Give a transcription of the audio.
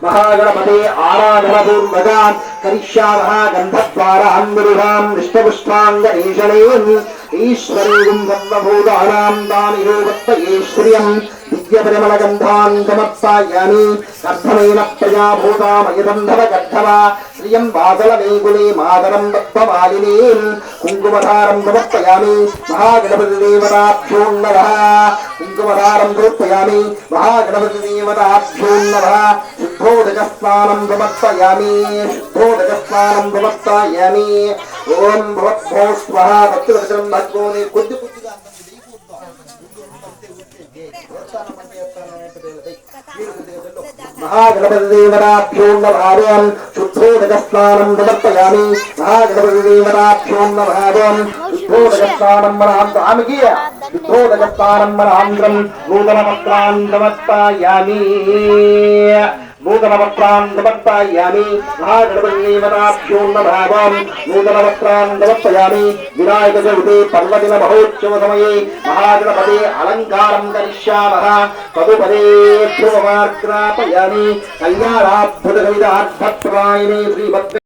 महागणपते आराधनपूर्वकान् करिष्यामः गन्धद्वारान् मृगान् विष्णुपुष्पाङ्गणेशनेन् ईश्वरेगुं सर्वभूतानां दानिरूपत्तये श्रियम् दिव्यपरिमलगन्धान् समर्पयामि गर्भमेन प्रजाभूतामयबन्धवगर्भवा श्रियं वासलमेकुले मातरं दत्तमालिनीं कुङ्कुमधारं समर्पयामि महागणपतिदेवताभ्यो नमः कुङ्कुमधारं समर्पयामि महागणपतिदेवताभ्यो नमः शुद्धोदकस्नानं समर्पयामि शुद्धोदकस्नानं समर्पयामि ओं भवद्भो स्वाहा भक्तिवचनं भगवते कुद्दु कुद्दुगा महागणपतिदेवताभ्यो नमः शुद्धोदकस्नानं समर्पयामि महागणपतिदेवताभ्यो नमः शुद्धोदकस्नानं मनान्तरामि शुद्धोदकस्नानं मनान्तरं नूतनपत्रान् समर्पयामि नूतनवस्त्रान् समर्पयामि महागणपतिदेवताभ्यो नमः नूतनवस्त्रान् समर्पयामि विनायक चतुर्थी पर्वदिन महोत्सव समये महागणपते अलङ्कारं करिष्यामः तदुपरि ध्रुवमार्ग्रापयामि कल्याणाद्भुतकवितार्थप्रदायिने श्रीभद्रे